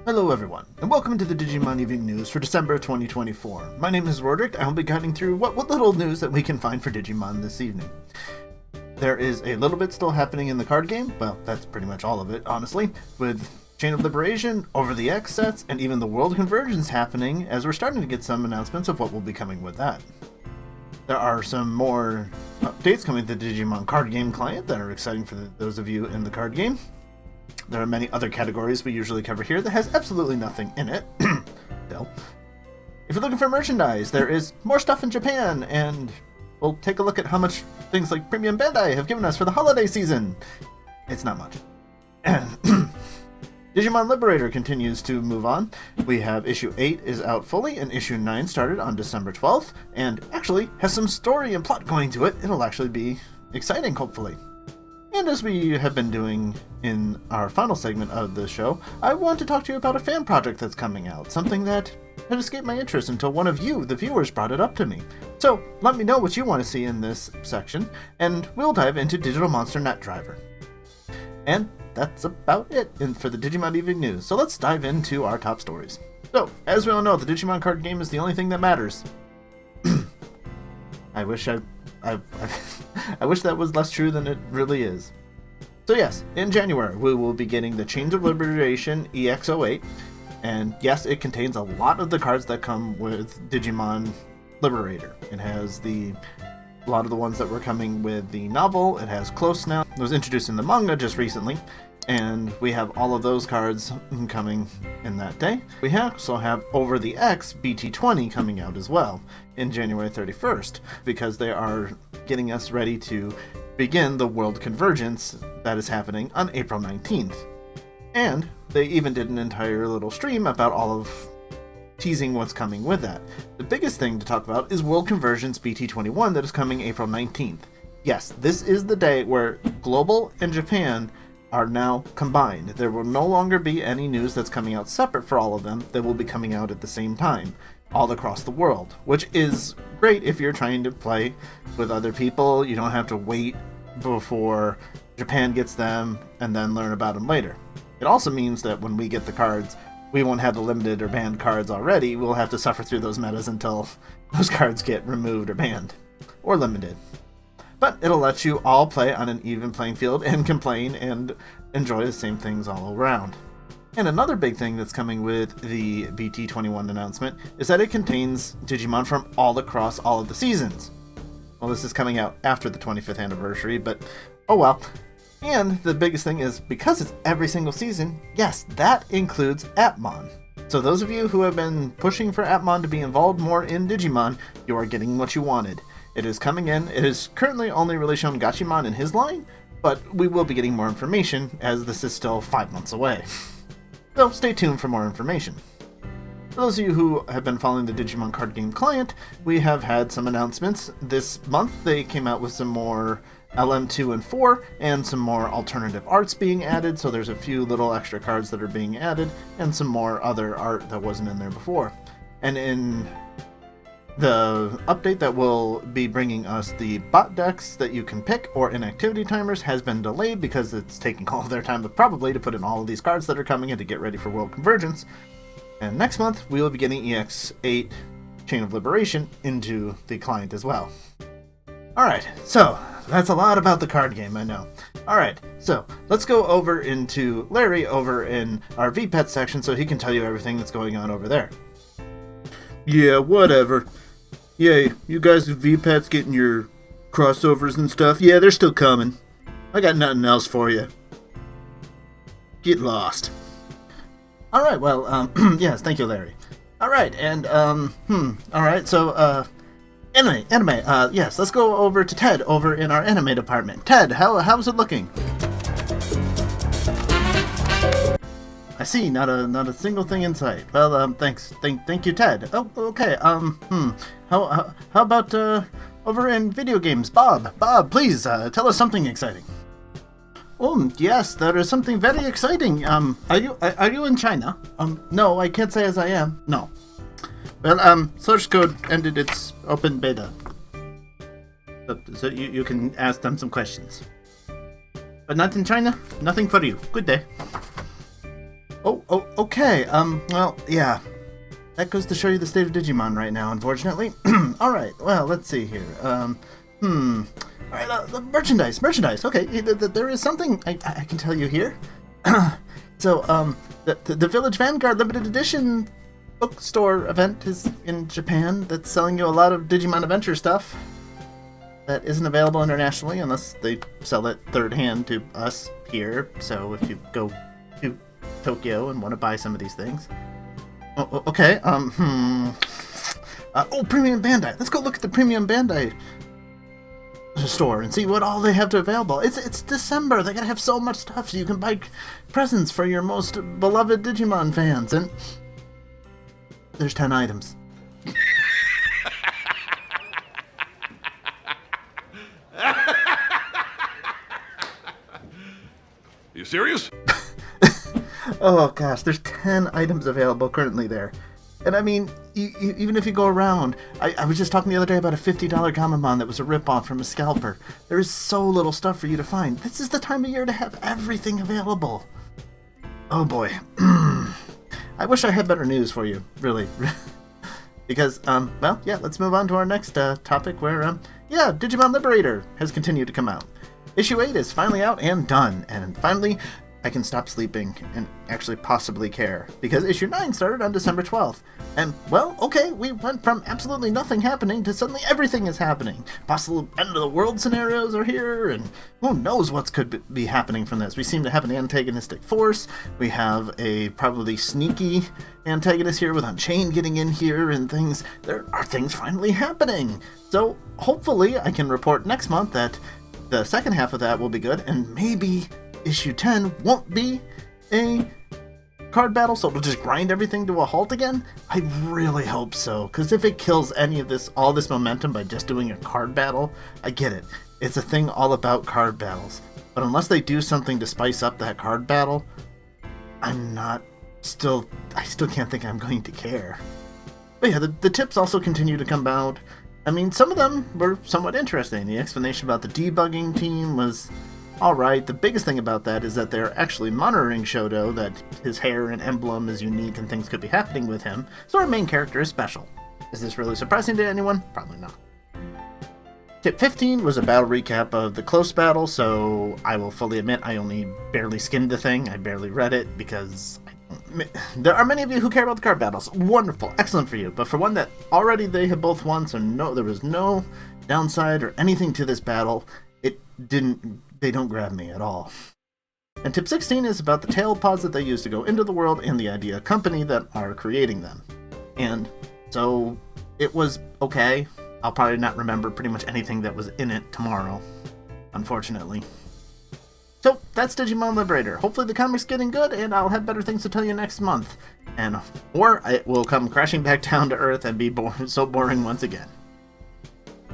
Hello everyone, and welcome to the Digimon Evening News for December 2024. My name is Rordrik, and I'll be guiding through what little news that we can find for Digimon this evening. There is a little bit still happening in the card game, well, that's pretty much all of it, honestly, with Chain of Liberation, Over the X sets, and even the World Convergence happening, as we're starting to get some announcements of what will be coming with that. There are some more updates coming to the Digimon card game client that are exciting for those of you in the card game. There are many other categories we usually cover here that has absolutely nothing in it. Still. If you're looking for merchandise, there is more stuff in Japan, and we'll take a look at how much things like Premium Bandai have given us for the holiday season. It's not much. Digimon Liberator continues to move on. We have issue 8 is out fully, and issue 9 started on December 12th, and actually has some story and plot going to it. It'll actually be exciting, hopefully. And as we have been doing in our final segment of the show, I want to talk to you about a fan project that's coming out, something that had escaped my interest until one of you, the viewers, brought it up to me. So let me know what you want to see in this section, and we'll dive into Digital Monster Net Driver. And that's about it for the Digimon Evening News, so let's dive into our top stories. So, as we all know, the Digimon card game is the only thing that matters. I wish that was less true than it really is. So yes, in January we will be getting the Chains of Liberation EX08, and yes, it contains a lot of the cards that come with Digimon Liberator. It has a lot of the ones that were coming with the novel. It has Close Now. It was introduced in the manga just recently, and we have all of those cards coming in that day. We also have Over the X BT20 coming out as well in January 31st, because they are getting us ready to begin the World Convergence that is happening on April 19th. And they even did an entire little stream about all of teasing what's coming with that. The biggest thing to talk about is World Convergence BT21 that is coming April 19th. Yes, this is the day where Global and Japan are now combined. There will no longer be any news that's coming out separate for all of them. They will be coming out at the same time, all across the world, which is great if you're trying to play with other people. You don't have to wait before Japan gets them and then learn about them later. It also means that when we get the cards, we won't have the limited or banned cards already. We'll have to suffer through those metas until those cards get removed or banned, or limited. But it'll let you all play on an even playing field and complain and enjoy the same things all around. And another big thing that's coming with the BT21 announcement is that it contains Digimon from all across all of the seasons. Well, this is coming out after the 25th anniversary, but oh well. And the biggest thing is, because it's every single season, yes, that includes Appmon. So those of you who have been pushing for Appmon to be involved more in Digimon, you are getting what you wanted. It is coming in. It is currently only really shown Gachimon in his line, but we will be getting more information, as this is still 5 months away. So stay tuned for more information. For those of you who have been following the Digimon card game client, we have had some announcements. This month they came out with some more LM2 and 4, and some more alternative arts being added, so there's a few little extra cards that are being added, and some more other art that wasn't in there before. And in the update that will be bringing us the bot decks that you can pick, or inactivity timers, has been delayed because it's taking all of their time probably to put in all of these cards that are coming in to get ready for World Convergence. And next month we will be getting EX8 Chain of Liberation into the client as well. Alright, so that's a lot about the card game, I know. Alright, so let's go over into Larry over in our VPET section so he can tell you everything that's going on over there. Yeah, whatever. Yeah, you guys with VPETs getting your crossovers and stuff? Yeah, they're still coming. I got nothing else for you. Get lost. Alright, well, yes, thank you, Larry. Alright, and, alright, so, anime, yes, let's go over to Ted over in our anime department. Ted, how's it looking? I see, not a single thing in sight. Well, thanks. Thank you, Ted. Oh, okay. How about over in video games, Bob? Bob, please tell us something exciting. Oh, yes, there is something very exciting. Are you in China? No, I can't say as I am. No. Well, Source Code ended its open beta, so you can ask them some questions. But not in China. Nothing for you. Good day. Okay. Well, yeah. That goes to show you the state of Digimon right now, unfortunately. Alright, well, let's see here. Alright, the merchandise. Okay, there is something I can tell you here. So, the Village Vanguard limited edition bookstore event is in Japan that's selling you a lot of Digimon Adventure stuff that isn't available internationally unless they sell it third hand to us here. So if you go to Tokyo and want to buy some of these things. Okay, Premium Bandai. Let's go look at the Premium Bandai store and see what all they have to available. It's December. They gotta have so much stuff so you can buy presents for your most beloved Digimon fans. And there's 10 items. You serious? Oh gosh, there's 10 items available currently there. And I mean, even if you go around, I was just talking the other day about a $50 Gamamon that was a ripoff from a scalper. There is so little stuff for you to find. This is the time of year to have everything available. Oh boy. I wish I had better news for you, really. Because, well, yeah, let's move on to our next topic where, Digimon Liberator has continued to come out. Issue 8 is finally out and done, and finally, I can stop sleeping and actually possibly care, because issue 9 started on December 12th. And, well, okay, we went from absolutely nothing happening to suddenly everything is happening. Possible end-of-the-world scenarios are here, and who knows what could be happening from this. We seem to have an antagonistic force. We have a probably sneaky antagonist here with Unchained getting in here and things. There are things finally happening. So, hopefully, I can report next month that the second half of that will be good, and maybe issue 10 won't be a card battle, so it'll just grind everything to a halt again? I really hope so, because if it kills any of this, all this momentum by just doing a card battle, I get it. It's a thing all about card battles. But unless they do something to spice up that card battle, I still can't think I'm going to care. But yeah, the tips also continue to come out. I mean, some of them were somewhat interesting. The explanation about the debugging team was alright. The biggest thing about that is that they're actually monitoring Shoto, that his hair and emblem is unique and things could be happening with him, so our main character is special. Is this really surprising to anyone? Probably not. Tip 15 was a battle recap of the close battle, so I will fully admit I only barely skimmed the thing. I barely read it because there are many of you who care about the card battles. Wonderful, excellent for you. But for one that already they have both won, so there was no downside or anything to this battle. They don't grab me at all. And tip 16 is about the tail pods that they use to go into the world and the idea company that are creating them. And so it was okay. I'll probably not remember pretty much anything that was in it tomorrow, unfortunately. So that's Digimon Liberator. Hopefully the comic's getting good, and I'll have better things to tell you next month. Or it will come crashing back down to Earth and be so boring once again.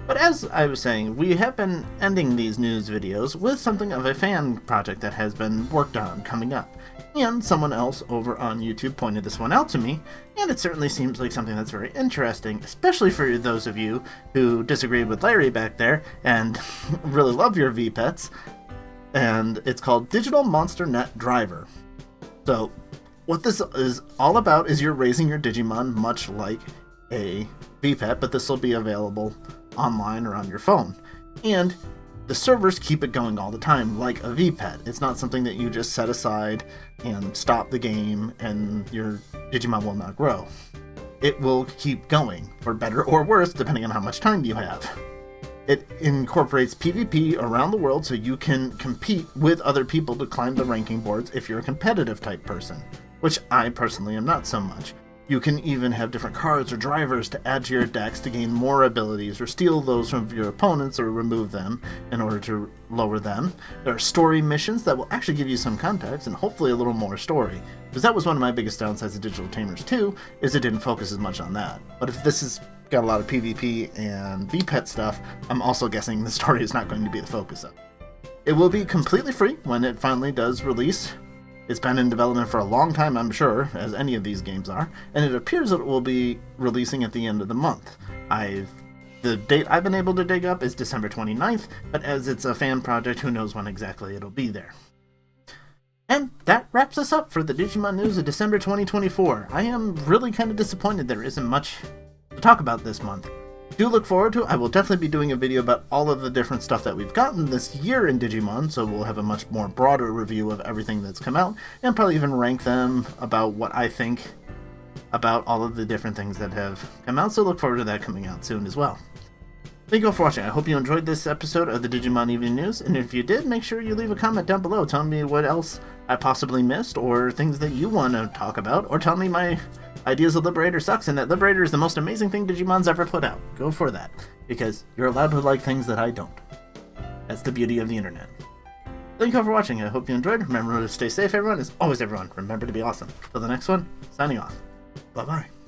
But as I was saying, we have been ending these news videos with something of a fan project that has been worked on coming up. And someone else over on YouTube pointed this one out to me, and it certainly seems like something that's very interesting, especially for those of you who disagreed with Larry back there and really love your V-Pets. And it's called Digital Monster Net Driver. So, what this is all about is you're raising your Digimon much like a V-Pet, but this will be available online or on your phone. And the servers keep it going all the time, like a V-Pet. It's not something that you just set aside and stop the game and your Digimon will not grow. It will keep going, for better or worse, depending on how much time you have. It incorporates PvP around the world so you can compete with other people to climb the ranking boards if you're a competitive type person, which I personally am not so much. You can even have different cards or drivers to add to your decks to gain more abilities or steal those from your opponents or remove them in order to lower them. There are story missions that will actually give you some context and hopefully a little more story. Because that was one of my biggest downsides of Digital Tamers 2, is it didn't focus as much on that. But if this has got a lot of PvP and VPET stuff, I'm also guessing the story is not going to be the focus of it. It will be completely free when it finally does release. It's been in development for a long time, I'm sure, as any of these games are, and it appears that it will be releasing at the end of the month. The date I've been able to dig up is December 29th, but as it's a fan project, who knows when exactly it'll be there. And that wraps us up for the Digimon news of December 2024. I am really kind of disappointed there isn't much to talk about this month. Do look forward to it. I will definitely be doing a video about all of the different stuff that we've gotten this year in Digimon, so we'll have a much more broader review of everything that's come out, and probably even rank them about what I think about all of the different things that have come out, so look forward to that coming out soon as well. Thank you all for watching. I hope you enjoyed this episode of the Digimon Evening News, and if you did, make sure you leave a comment down below telling me what else I possibly missed, or things that you want to talk about, or tell me my ideas of Liberator sucks, and that Liberator is the most amazing thing Digimon's ever put out. Go for that, because you're allowed to like things that I don't. That's the beauty of the internet. Thank you all for watching. I hope you enjoyed. Remember to stay safe, everyone. As always, everyone, remember to be awesome. Till the next one, signing off. Bye-bye.